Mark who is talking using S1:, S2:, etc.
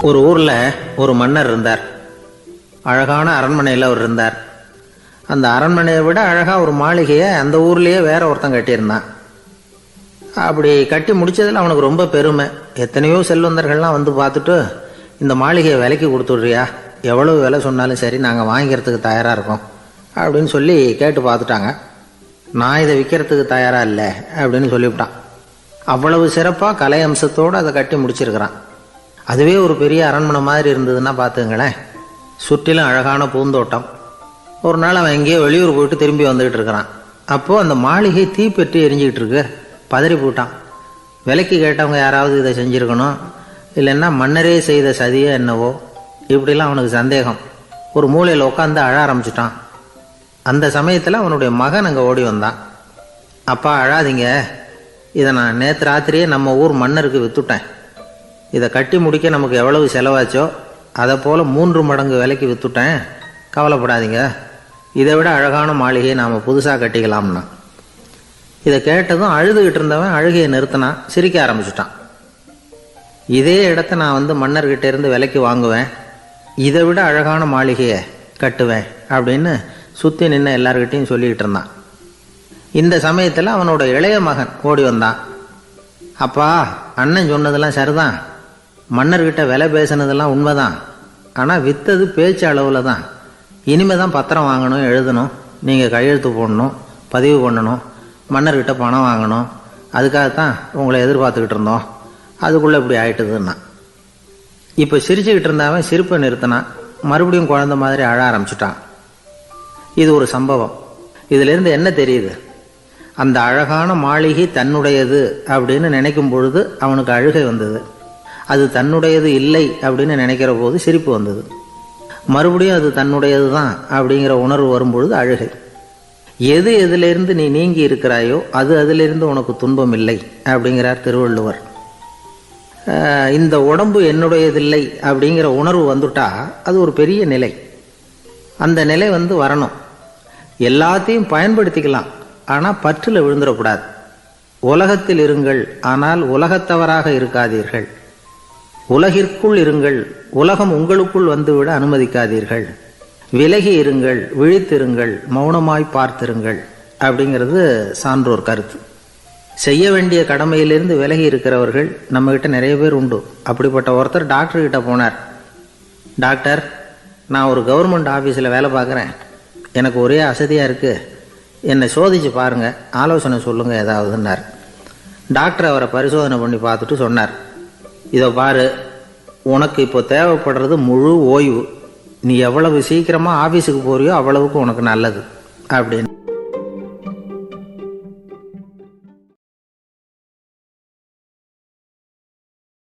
S1: ஒரு ஊர்ல ஒரு மன்னர் இருந்தார். அழகான அரண்மனையில் அவர் இருந்தார். அந்த அரண்மனையை விட அழகா ஒரு மாளிகையை அந்த ஊர்லயே வேற ஒருத்தன் கட்டியிருந்தான். அப்படி கட்டி முடிச்சதுல அவனுக்கு ரொம்ப பெருமை. எத்தனையோ செல்வந்தர்கள்லாம் வந்து பார்த்துட்டு, இந்த மாளிகையை விலைக்கு கொடுத்துட்றியா, எவ்வளவு விலை சொன்னாலும் சரி நாங்கள் வாங்கிக்கிறதுக்கு தயாராக இருக்கோம் அப்படின்னு சொல்லி கேட்டு பார்த்துட்டாங்க. நான் இதை விற்கிறதுக்கு தயாராக இல்லை அப்படின்னு சொல்லிவிட்டான். அவ்வளவு சிறப்பாக கலை அம்சத்தோடு அதை கட்டி முடிச்சிருக்கிறான். அதுவே ஒரு பெரிய அரண்மனை மாதிரி இருந்ததுன்னா பார்த்துங்களேன். சுற்றிலும் அழகான பூந்தோட்டம். ஒரு நாள் அவன் எங்கேயோ வெளியூர் போயிட்டு திரும்பி வந்துகிட்டு இருக்கிறான். அப்போது அந்த மாளிகை தீப்பெற்றி எரிஞ்சிக்கிட்டு இருக்கு. பதறி போட்டான். விலைக்கு கேட்டவங்க யாராவது இதை செஞ்சுருக்கணும், இல்லைன்னா மன்னரே செய்த சதியோ என்னவோ, இப்படிலாம் அவனுக்கு சந்தேகம். ஒரு மூலையில் உட்காந்து அழ ஆரம்பிச்சிட்டான். அந்த சமயத்தில் அவனுடைய மகன் அங்கே ஓடி வந்தான். அப்பா அழாதீங்க, இதை நான் நேற்று ராத்திரியே நம்ம ஊர் மன்னருக்கு விற்றுட்டேன். இதை கட்டி முடிக்க நமக்கு எவ்வளவு செலவாச்சோ அதை போல் 3 மடங்கு விலைக்கு விற்றுட்டேன். கவலைப்படாதீங்க, இதை விட அழகான மாளிகையை நாம் புதுசாக கட்டிக்கலாம்னா. இதை கேட்டதும் அழுதுகிட்டு இருந்தவன் அழுகையை நிறுத்தினான். சிரிக்க ஆரம்பிச்சிட்டான். இதே இடத்த நான் மன்னர்கிட்ட இருந்து விலைக்கு வாங்குவேன், இதை விட அழகான மாளிகையை கட்டுவேன் அப்படின்னு சுற்றி நின்று எல்லார்கிட்டையும் சொல்லிக்கிட்டு இருந்தான். இந்த சமயத்தில் அவனோட இளைய மகன் ஓடி வந்தான். அப்பா, அண்ணன் சொன்னதெல்லாம் சரிதான், மன்னர்கிட்ட விலை பேசினதெல்லாம் உண்மைதான், ஆனால் விற்றது பேச்சு அளவில் தான். இனிமே தான் பத்திரம் வாங்கணும், எழுதணும், நீங்கள் கையெழுத்து போடணும், பதிவு பண்ணணும், மன்னர்கிட்ட பணம் வாங்கணும். அதுக்காகத்தான் உங்களை எதிர்பார்த்துக்கிட்டு இருந்தோம். அதுக்குள்ளே இப்படி ஆயிட்டுதுன்னா. இப்போ சிரிச்சுக்கிட்டு இருந்தாவன் சிரிப்பை நிறுத்தினான். மறுபடியும் குழந்தை மாதிரி அழ ஆரம்பிச்சிட்டான். இது ஒரு சம்பவம். இதிலிருந்து என்ன தெரியுது? அந்த அழகான மாளிகை தன்னுடையது அப்படின்னு நினைக்கும் பொழுது அவனுக்கு அழுகை வந்தது. அது தன்னுடையது இல்லை அப்படின்னு நினைக்கிற போது சிரிப்பு வந்தது. மறுபடியும் அது தன்னுடையது தான் அப்படிங்கிற உணர்வு வரும்பொழுது அழுகை. எது எதிலிருந்து நீ நீங்கி இருக்கிறாயோ அது அதிலிருந்து உனக்கு துன்பம் இல்லை அப்படிங்கிறார் திருவள்ளுவர். இந்த உடம்பு என்னுடையதில்லை அப்படிங்கிற உணர்வு வந்துட்டா அது ஒரு பெரிய நிலை. அந்த நிலை வரணும். எல்லாத்தையும் பயன்படுத்திக்கலாம், ஆனால் பற்றில் விழுந்துடக்கூடாது. உலகத்தில் இருங்கள், ஆனால் உலகத்தவராக இருக்காதீர்கள். உலகிற்குள் இருங்கள், உலகம் உங்களுக்குள் வந்துவிட அனுமதிக்காதீர்கள். விலகி இருங்கள், விழித்திருங்கள், மௌனமாய் பார்த்திருங்கள் அப்படிங்கிறது சான்றோர் கருத்து. செய்ய வேண்டிய கடமையிலிருந்து விலகி இருக்கிறவர்கள் நம்மகிட்ட நிறைய பேர் உண்டு. அப்படிப்பட்ட ஒருத்தர் டாக்டர்கிட்ட போனார். டாக்டர், நான் ஒரு கவர்மெண்ட் ஆஃபீஸில் வேலை பார்க்குறேன், எனக்கு ஒரே அசதியாக இருக்குது, என்னை சோதிச்சு பாருங்கள், ஆலோசனை சொல்லுங்கள் ஏதாவதுன்னார். டாக்டர் அவரை பரிசோதனை பண்ணி பார்த்துட்டு சொன்னார், இதோ பாரு, உனக்கு இப்போ தேவைப்படுறது முழு ஓய்வு. நீ எவ்வளவு சீக்கிரமாக ஆஃபீஸுக்கு போறியோ அவ்வளவுக்கு உனக்கு நல்லது அப்படின்னு.